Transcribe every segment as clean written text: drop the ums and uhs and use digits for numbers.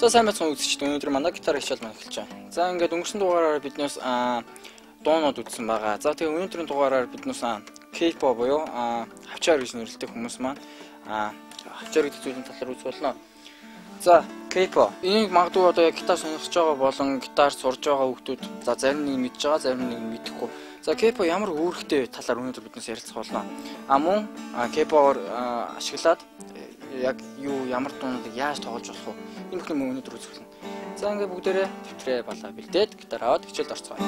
За сайн байцгаана үзэгчид, өнөөдөр манай гитар хичээл маань эхэлж байна. За ингээд өнгөрсөн дугаараар биднээс дуунууд үзсэн байгаа. За тэгээ өнөөдрийн дугаараар биднээс K-pop буюу хавчаар гэж нэрлэдэг хүмүүс маань хавчаар гэдэг зүйлийн талаар үзэх болно. За K-pop энийг магадгүй одоо яг гитар сонирхож байгаа болон гитар сурж байгаа хүмүүс за зарим нэг мэдж байгаа, зарим нэг мэдэхгүй. За K-pop ямар үүрэгтэй талаар өнөөдөр биднээс ярилцах болно. Мөн K-pop-оор ашиглаад яг юу ямар дуунуудыг яаж тоглож болох вэ? Энэ бүхэн өнөөдөр үзүүлнэ. За ингээд бүгдээрээ төвтрээ балаа бэлдээд гитар аваад хичээлд орцгоё.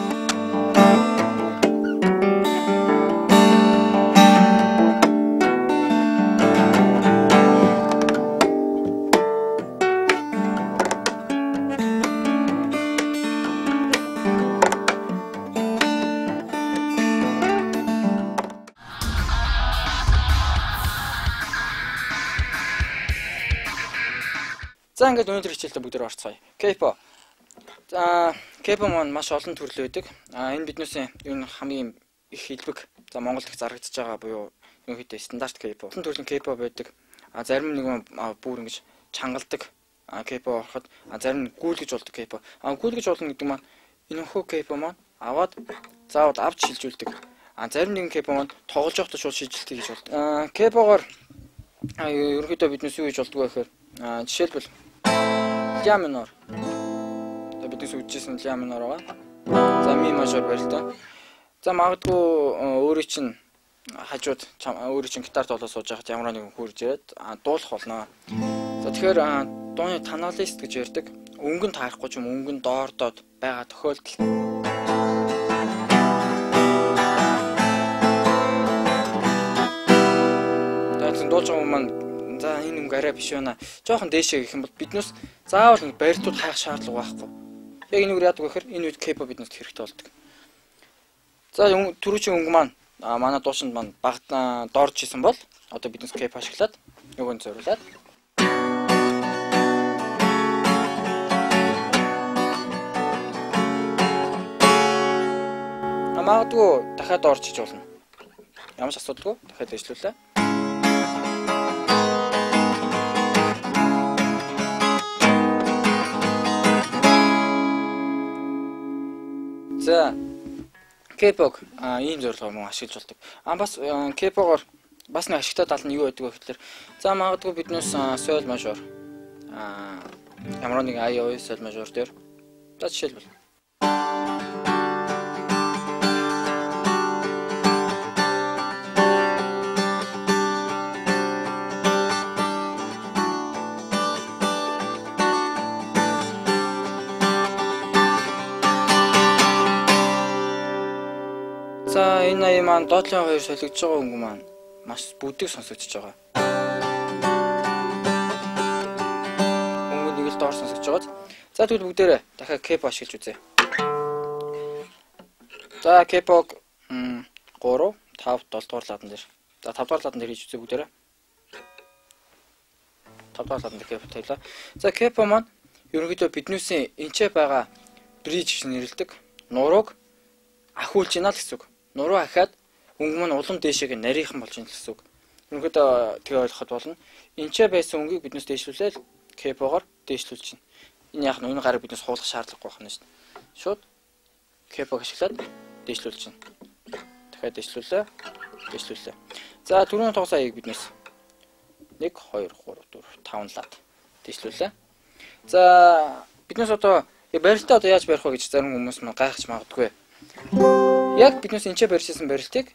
За ингээд өнөөдөр хичээлдээ бүгдээр орцгоё. K-pop. За K-pop маань маш олон төрөл байдаг. Энэ биднээс ер нь хамгийн их хэлбэг за Монголд их зарагдж байгаа буюу ерөнхийдөө стандарт K-pop. Олон төрлийн K-pop байдаг. Зарим нэг бүр ингэж чангалдаг K-pop ороход зарим нь гүйлгэж болдог K-pop. Гүйлгэж болно гэдэг маань энэ хөө K-pop маань аваад заавал авч шилжүүлдэг. Зарим нэгэн K-pop маань тоглож явахдаа шууд шилжилтийг хийж болдог. K-pop-оор ерөнхийдөө биднээс юу хийж болдог вэ гэхээр жишээлбэл ля минор. За биднээс үжижсэн ля минор байгаа. За ми мажор барилтаа. За магадгүй өөрийн чинь хажууд өөрийн чинь гитар тоглож сууж байхад ямар нэгэн хурж ирээд дуулах болно. За тэгэхээр дууны таналист гэж ярьдаг. Өнгөнд таарахгүй ч юм өнгөнд доордоод байгаа тохиолдол. Тэгэхээр дуулж байгаа юм маань за энэ өнгө арай биш байна. Жохон дээшээ гэх юм бол биднээс заавал ингэ барилтууд хайх шаардлага байхгүй. Яг энэ үгээр яадаг вэ гэхээр энэ үед K-pop биднээс хэрэгтэй болдог. За түрүүчийн өнгө маань манай дуушинд маань багт доорж исэн бол одоо биднээс K-pop ашиглаад нөгөөнд зориулаад магадгүй дахиад доорж иж болно. Ямар ч асуудалгүй дахиад дэвшлүүлээ. За K-pop ийм зорилгоор мөн ашиглаж болдог. Бас K-pop-оор бас нэг ашигтай тал нь юу байдаг вэ гэхээр за магадгүй биднээс sol major ямар нэг iOS sol major дээр за жишээлбэл за энэ аяа маань доотлын хоёр солигдож байгаа өнгө маань маш бүдэг сонсогдож байгаа. Өнгө нэг л доор сонсогдож байгаа. За тэгвэл бүгдээрээ дахиад K-pop ашиглаж үзье. За K-pop 3, 5, 7 дугаар ладан дээр. За 5 дугаар ладан дээр хийж үзье бүгдээрээ. 5 дугаар ладан дээр K-pop тавилаа. За K-pop маань ерөнхийдөө биднээсээ энчээ байгаа bridge гэж нэрлэдэг нурууг ахиулж ийна л гэсэн үг. Нуруу ахаад өнгө маань улам дээшээгээ нарийнхан болж ийн гэсэн үг. Ерөнхийдөө тэгээ ойлгоход болно. Энчээ байсан өнгийг биднээс дээшлүүлээл K-pop-оор дээшлүүлж чинь. Энэ яг нь энэ гарыг биднээс хуулах шаардлагагүй байна шүү дээ. Шууд K-pop ашиглаад дээшлүүлж чинь. Дахиад дээшлүүлээ. Дээшлүүлээ. За түрүүний тоглоомыг биднээс 1 2 3 4 5 лад дээшлүүлээ. За биднээс одоо барилтаа одоо яаж барих вэ гэж зарим хүмүүс маань гайхаж магадгүй. Яг биднээс энчээ барьжсэн барилтыг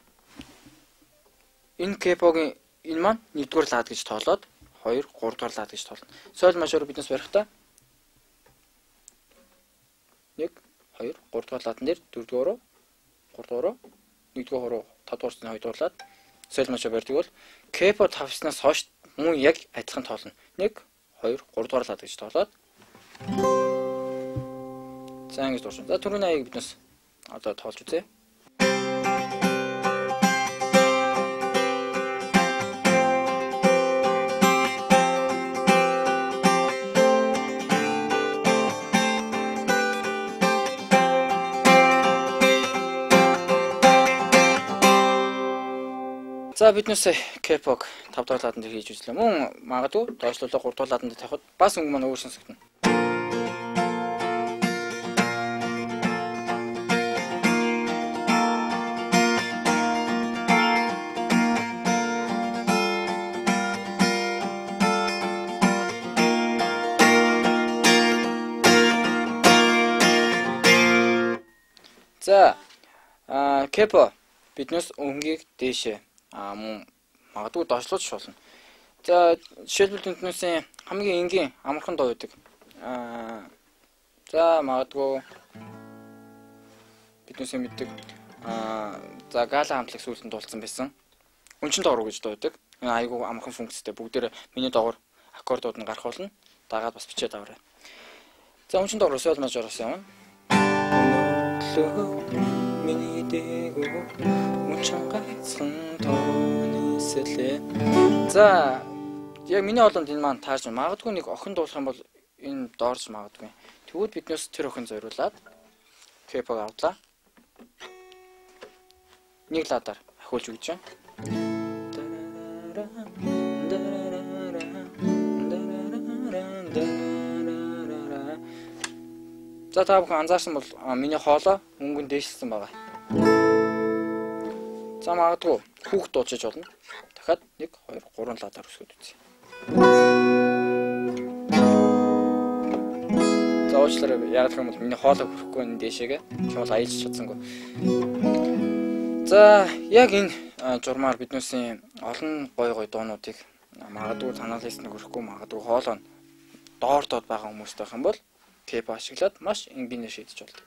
энэ K-pop-ийн энэ маань 1-р лад гэж тоолоод 2, 3-р лад гэж тоолно. Sol major биднээс барихтаа 1, 2, 3-р ладан дээр 4-р, 3-р, 1-р, 5-р, 2-р лад Sol major барьдаг бол K-pop тавснаас хойш мөн яг адилхан тоолно. 1, 2, 3-р лад гэж тоолоод за ингэж дуусна. За түрүүний аяыг биднээс одоо тоолж үзье. За биднээс K-pop 5 дугаар ладан дээр хийж үзлээ. Мөн магадгүй доошлуулаа 3 дугаар ладан дээр тавихад бас өнгө маань өөр сонсогдно. За кепо биднээс өнгийг дээшээ мөн магадгүй доошлуулж болно. За жишээлбэл биднээсээ хамгийн энгийн амархан дуу байдаг. За магадгүй биднээсээ мэддэг за гала хамтлаг сүүлд нь дуулсан байсан. Өнчин доогуур гэж дуу байдаг. Энэ айгүй амархан функцтэй. Бүгдээр миний доогуур аккордууд нь гарах болно. Дагаад бас бичээд аваарай. За өнчин доогуур сол мажороос явна. Миний дээгүү өнчин ганцхан тооны сэлээ. За яг миний олонд энэ маань тааж магадгүй нэг охин дуулах юм бол энэ доорж магадгүй. Тэгвэл биднээс тэр охин зориулаад кепог авлаа. Нэг ладаар ахиулж өгч байна. За та бүхэн анзаарсан бол миний хоолой өнгөн дээшилсэн байгаа. За магадгүй хүүхд дуучиж болно. Дахиад 1 2 3 ладаар өсгөд үзье. За уучлаарай яг юм бол миний хоолой хүрэхгүй энэ дээшээгээ. Чуул аялж чадсангүй. За яг энэ журмаар биднээсийн олон гой дуунуудыг магадгүй танаа листнэг хүрэхгүй магадгүй хоолой доордод байгаа хүмүүстэй байх юм бол кепо ашиглаад маш энгийнээр шийдэж болдог.